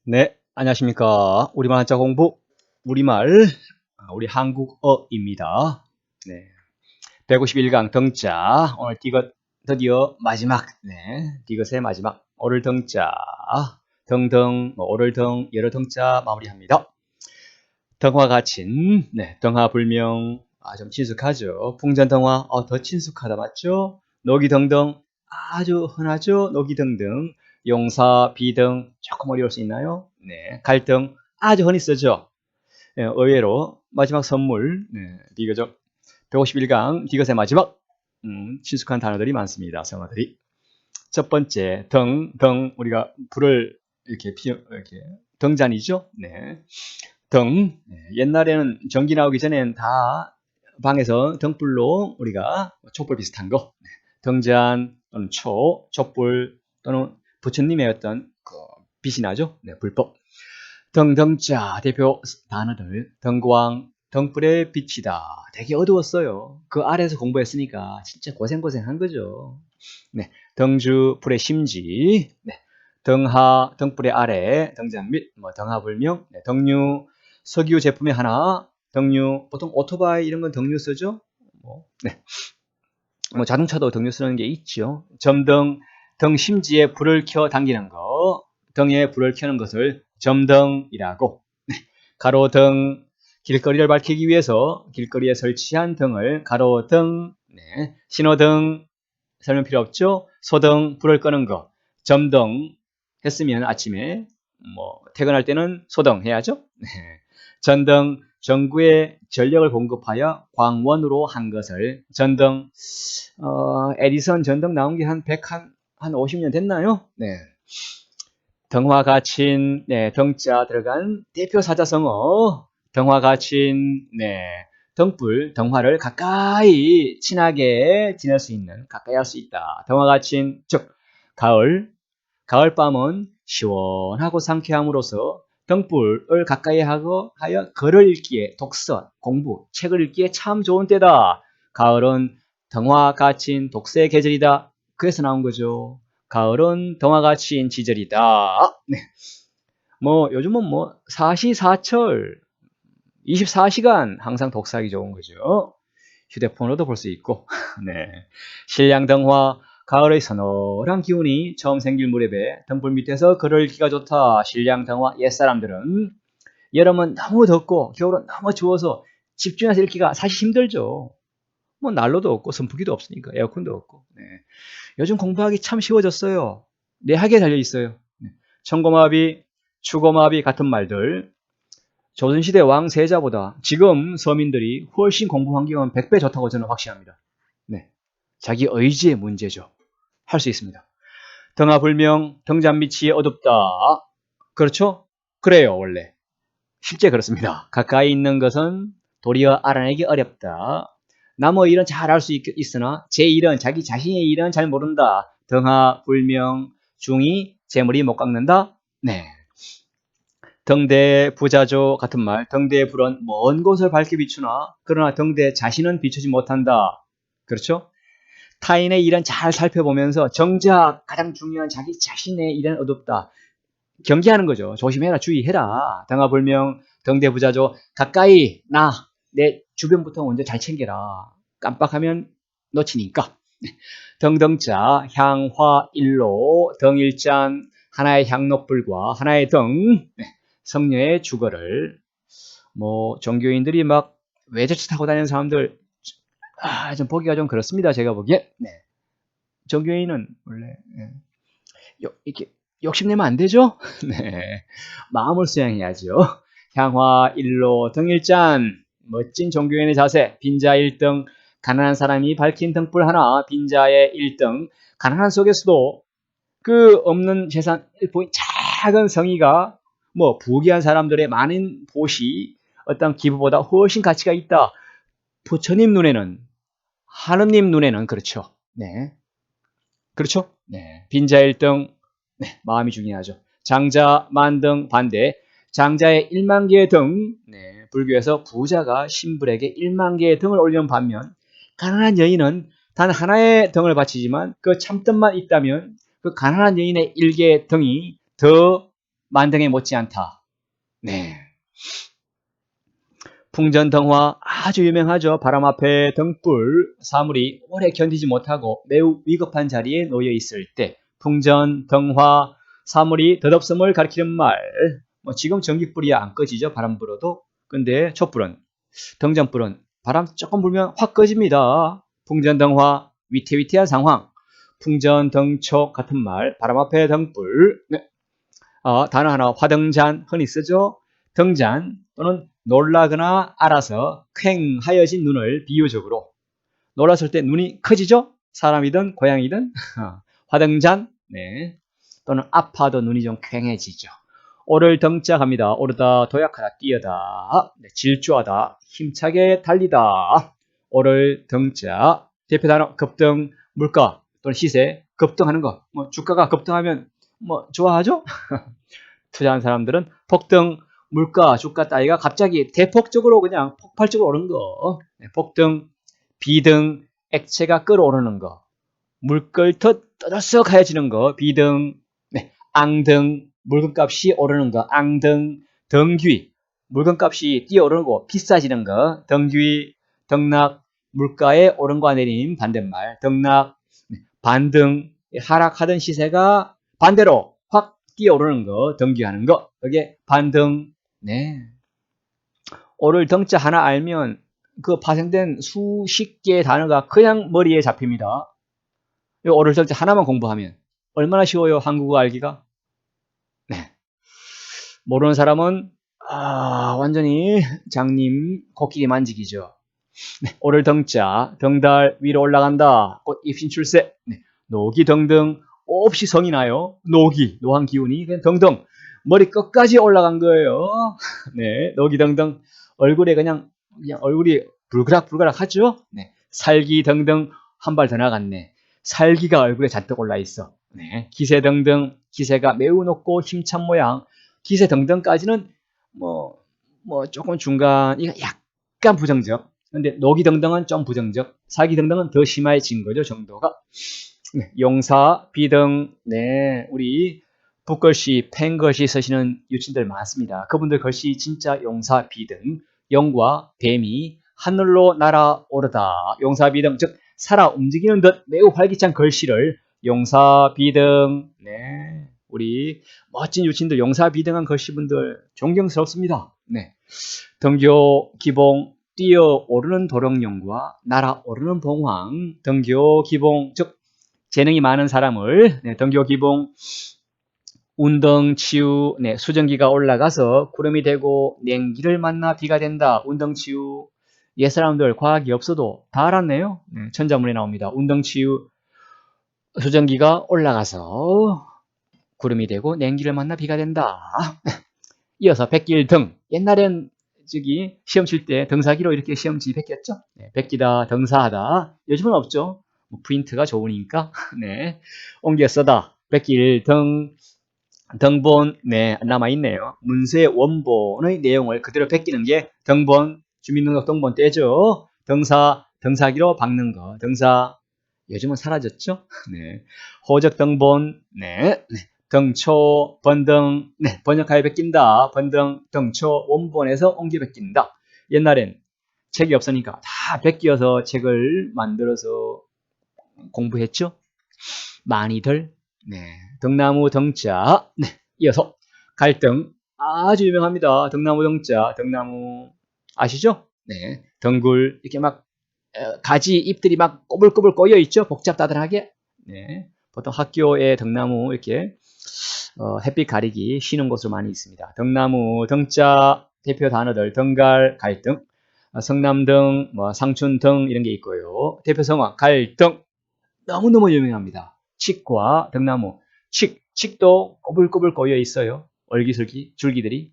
네, 안녕하십니까. 우리말 한자 공부, 우리 한국어입니다. 네, 151강 등자, 오늘 드디어 마지막, 디귿의 마지막, 오를 등자, 등등, 오를 등, 여러 등자 마무리합니다. 등화 가친, 등화 불명, 좀 친숙하죠. 풍전등화, 더 친숙하다, 맞죠? 노기 등등, 아주 흔하죠. 노기 등등, 용사, 비등, 조금 어려울 수 있나요? 네, 갈등, 아주 흔히 쓰죠. 의외로 마지막 선물, 비교적 151강 디귿의 마지막, 친숙한 단어들이 많습니다. 성어들이. 첫 번째, 우리가 불을 이렇게 등잔이죠. 네. 옛날에는 전기 나오기 전엔 다 방에서 등불로 우리가 촛불 비슷한 거, 등잔 또는 촛불 또는 부처님의 어떤 빛이 나죠. 불법. 등자 대표 단어들, 등광, 등불의 빛이다. 되게 어두웠어요. 그 아래에서 공부했으니까 진짜 고생한 거죠. 등주, 불의 심지, 등하, 등불의 아래, 등잔 및, 등하불명, 등유, 석유 제품의 하나, 등유, 보통 오토바이 이런 건 등유 쓰죠? 자동차도 등유 쓰는 게 있죠. 점등, 등 심지에 불을 켜 당기는 거, 등에 불을 켜는 것을 점등이라고. 가로등, 길거리를 밝히기 위해서 길거리에 설치한 등을 가로등, 신호등, 설명 필요 없죠? 소등, 불을 끄는 거, 점등 했으면 아침에 퇴근할 때는 소등 해야죠. 전등, 전구에 전력을 공급하여 광원으로 한 것을 전등. 에디선 전등 나온 게 한 50년 됐나요? 등화 가친, 등자 들어간 대표 사자성어, 등화 가친, 등불, 등화를 가까이 친하게 지낼 수 있는, 가까이 할 수 있다. 등화 가친, 즉 가을밤은 시원하고 상쾌함으로써 등불을 가까이 하여 글을 읽기에, 독서, 공부, 책을 읽기에 참 좋은 때다. 가을은 등화 가친 독서의 계절이다. 그래서 나온 거죠. 가을은 등화 가친 지절이다. 요즘은 사시사철 24시간 항상 독서하기 좋은 거죠. 휴대폰으로도 볼 수 있고. 신량등화, 가을의 서늘한 기운이 처음 생길 무렵에 등불 밑에서 글을 읽기가 좋다. 신량등화, 옛사람들은 여름은 너무 덥고 겨울은 너무 추워서 집중해서 읽기가 사실 힘들죠. 난로도 없고 선풍기도 없으니까, 에어컨도 없고. 요즘 공부하기 참 쉬워졌어요. 내학에 달려있어요. 천고마비, 추고마비 같은 말들, 조선시대 왕세자보다 지금 서민들이 훨씬 공부 환경은 100배 좋다고 저는 확신합니다. 자기 의지의 문제죠. 할 수 있습니다. 등하불명, 등잔 밑이 어둡다. 그렇죠? 그래요, 원래. 실제 그렇습니다. 가까이 있는 것은 도리어 알아내기 어렵다. 남의 일은 잘 알 수 있으나 제 일은, 자기 자신의 일은 잘 모른다. 등하불명, 중이 재물이 못 깎는다. 등대 부자조 같은 말, 등대의 불은 먼 곳을 밝게 비추나 그러나 등대 자신은 비추지 못한다. 그렇죠? 타인의 일은 잘 살펴보면서 정작 가장 중요한 자기 자신의 일은 어둡다. 경계하는 거죠. 조심해라, 주의해라. 등하불명, 등대부자조, 가까이 내 주변부터 먼저 잘 챙겨라. 깜빡하면 놓치니까. 등등자, 향화일로, 등일잔, 하나의 향록불과 하나의 등, 성녀의 주거를. 종교인들이 막 외제차 타고 다니는 사람들, 좀 보기가 좀 그렇습니다. 제가 보기에. 종교인은 원래 이렇게 욕심내면 안 되죠? 마음을 수양해야죠. 향화, 일로, 등일잔, 멋진 종교인의 자세, 빈자 1등, 가난한 사람이 밝힌 등불 하나, 빈자의 1등, 가난한 속에서도 그 없는 재산, 작은 성의가 부귀한 사람들의 많은 보시, 어떤 기부보다 훨씬 가치가 있다. 부처님 눈에는, 하느님 눈에는 그렇죠. 그렇죠? 빈자 1등, 마음이 중요하죠. 장자, 만등, 반대. 장자의 1만 개의 등, 불교에서 부자가 신불에게 1만 개의 등을 올리는 반면, 가난한 여인은 단 하나의 등을 바치지만 그 참뜻만 있다면 그 가난한 여인의 1개의 등이 더 만등에 못지않다. 네. 풍전등화 아주 유명하죠. 바람 앞에 등불, 사물이 오래 견디지 못하고 매우 위급한 자리에 놓여 있을 때 풍전등화, 사물이 덧없음을 가리키는 말. 뭐 지금 전기불이 안 꺼지죠. 바람 불어도. 근데 촛불은, 등잔불은 바람 조금 불면 확 꺼집니다. 풍전등화, 위태위태한 상황. 풍전등촉 같은 말, 바람 앞에 등불. 네. 단어 하나, 화등잔, 흔히 쓰죠. 등잔 또는 놀라거나 알아서 퀭하여진 눈을 비유적으로, 놀랐을 때 눈이 커지죠. 사람이든 고양이든. 화등잔. 네. 또는 아파도 눈이 좀 퀭해지죠. 오를 등자합니다. 오르다, 도약하다, 뛰어다, 네, 질주하다, 힘차게 달리다. 오를 등자. 대표 단어 급등, 물가 또는 시세, 급등하는 거. 뭐 주가가 급등하면 뭐 좋아하죠? 투자한 사람들은 폭등, 물가, 주가 따위가 갑자기 대폭적으로 그냥 폭발적으로 오른 거. 네, 폭등, 비등, 액체가 끓어오르는 거. 물결터 떠들썩 하얘지는 거. 비등. 네, 앙등, 물건값이 오르는 거. 앙등, 등귀, 물건값이 뛰어오르는 거, 비싸지는 거. 등귀, 등락, 물가의 오름과 내림 반대말. 등락, 반등, 하락하던 시세가 반대로 확 뛰어오르는 거, 등귀하는 거. 그게 반등. 네. 오를 등자 하나 알면 그 파생된 수십 개의 단어가 그냥 머리에 잡힙니다. 이 오를 등자 하나만 공부하면 얼마나 쉬워요, 한국어 알기가? 네. 모르는 사람은 완전히 장님 코끼리 만지기죠. 네. 오를 등자, 등달 위로 올라간다. 꽃 잎신 출세. 네. 녹이 등등 없이 성이 나요. 녹이, 노한 기운이 그냥 등등 머리 끝까지 올라간 거예요. 네. 녹이 등등 얼굴에 그냥 얼굴이 불그락불그락 하죠. 네. 살기 등등 한 발 더 나갔네. 살기가 얼굴에 잔뜩 올라 있어. 네. 기세 등등, 기세가 매우 높고 힘찬 모양. 기세 등등까지는 뭐 조금 중간, 이거 약간 부정적. 근데 녹이 등등은 좀 부정적. 살기 등등은 더 심해진 거죠, 정도가. 네. 용사, 비등. 네. 우리 붓글씨, 펜글씨 쓰시는 유치인들 많습니다. 그분들 글씨 진짜 용사, 비등. 영과 뱀이 하늘로 날아오르다. 용사, 비등. 즉 살아 움직이는 듯 매우 활기찬 글씨를 용사, 비등. 네. 우리 멋진 유치인들, 용사, 비등한 글씨분들 존경스럽습니다. 네. 등교, 기봉, 뛰어오르는 도령령과 날아오르는 봉황. 등교, 기봉, 즉 재능이 많은 사람을, 네, 등교, 기봉, 운덩치유. 네, 수증기가 올라가서 구름이 되고 냉기를 만나 비가 된다. 운덩치유. 옛사람들 과학이 없어도 다 알았네요. 네, 천자문에 나옵니다. 운덩치유. 수증기가 올라가서 구름이 되고 냉기를 만나 비가 된다. 이어서 백길등. 옛날엔 저기 시험 칠 때 등사기로 이렇게 시험지 베꼈죠. 네, 베끼다, 등사하다. 요즘은 없죠. 뭐 프린트가 좋으니까. 네, 옮겨 써다. 백길등. 등본. 네, 남아있네요. 문서의 원본의 내용을 그대로 베끼는 게 등본, 주민등록 등본 떼죠. 등사, 등사기로 박는 거. 등사. 요즘은 사라졌죠. 네. 호적 등본. 네. 등초, 번등. 네, 번역하여 베낀다. 번등, 등초, 원본에서 옮겨 베낀다. 옛날엔 책이 없으니까 다 베끼어서 책을 만들어서 공부했죠. 많이들. 네. 등나무 등자. 네. 이어서 갈등. 아주 유명합니다. 등나무 등자. 등나무 아시죠? 네. 등굴 이렇게 막 가지 잎들이 막 꼬불꼬불 꼬여 있죠. 복잡다단하게. 네. 보통 학교에 등나무 이렇게 햇빛 가리기 쉬는 곳으로 많이 있습니다. 등나무 등자 대표 단어들 등갈, 갈등, 성남등, 뭐 상춘등 이런 게 있고요. 대표 성화 갈등. 너무너무 유명합니다. 칡과 등나무. 칡도 꼬불꼬불 꼬여 있어요. 얼기설기, 줄기들이.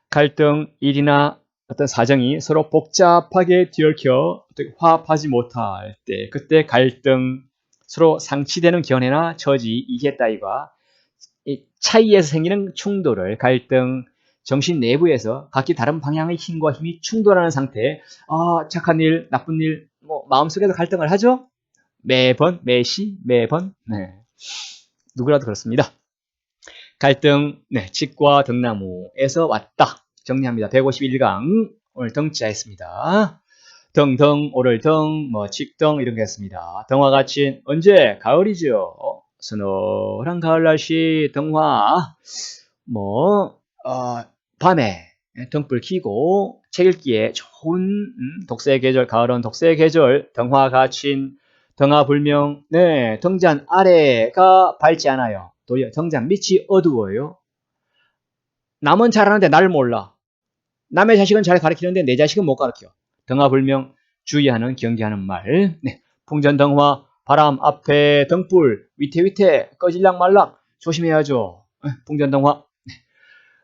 갈등, 일이나 어떤 사정이 서로 복잡하게 뒤얽혀 화합하지 못할 때, 그때 갈등, 서로 상치되는 견해나 처지, 이해 따위가 차이에서 생기는 충돌을 갈등, 정신 내부에서 각기 다른 방향의 힘과 힘이 충돌하는 상태. 착한 일, 나쁜 일, 뭐 마음속에서 갈등을 하죠. 매번, 매시, 매번. 네. 누구라도 그렇습니다. 갈등, 네, 치과 등나무에서 왔다. 정리합니다. 151강 오늘 등자 했습니다. 등, 오를 등, 뭐 직등 이런 게 했습니다. 등화 같이 언제? 가을이죠. 서늘한 가을 날씨 등화. 밤에 등불 켜고 책 읽기에 좋은 독서의 계절, 가을은 독서의 계절, 등화 갇힌, 등화 불명, 네, 등잔 아래가 밝지 않아요. 도리어 등잔 밑이 어두워요. 남은 잘하는데 나를 몰라. 남의 자식은 잘 가르치는데 내 자식은 못 가르쳐. 등화 불명, 주의하는, 경계하는 말. 네, 풍전등화, 바람 앞에 등불, 위태위태, 꺼질락 말락, 조심해야죠. 풍전등화.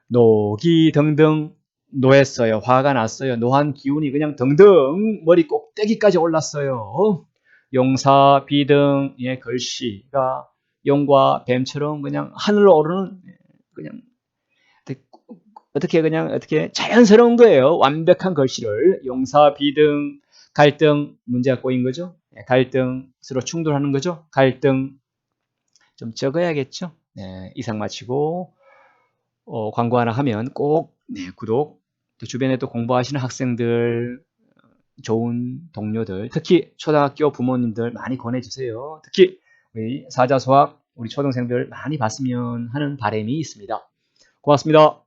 노기 등등 노했어요. 화가 났어요. 노한 기운이 그냥 등등 머리 꼭대기까지 올랐어요. 용사 비등의 글씨가 용과 뱀처럼 그냥 하늘로 오르는 그냥 어떻게 자연스러운 거예요. 완벽한 글씨를 용사 비등 갈등 문제가 꼬인 거죠. 갈등 서로 충돌하는 거죠. 갈등 좀 적어야겠죠. 네, 이상 마치고 광고 하나 하면 꼭 네, 구독, 또 주변에 또 공부하시는 학생들, 좋은 동료들, 특히 초등학교 부모님들 많이 권해주세요. 특히 우리 사자수학 우리 초등생들 많이 봤으면 하는 바람이 있습니다. 고맙습니다.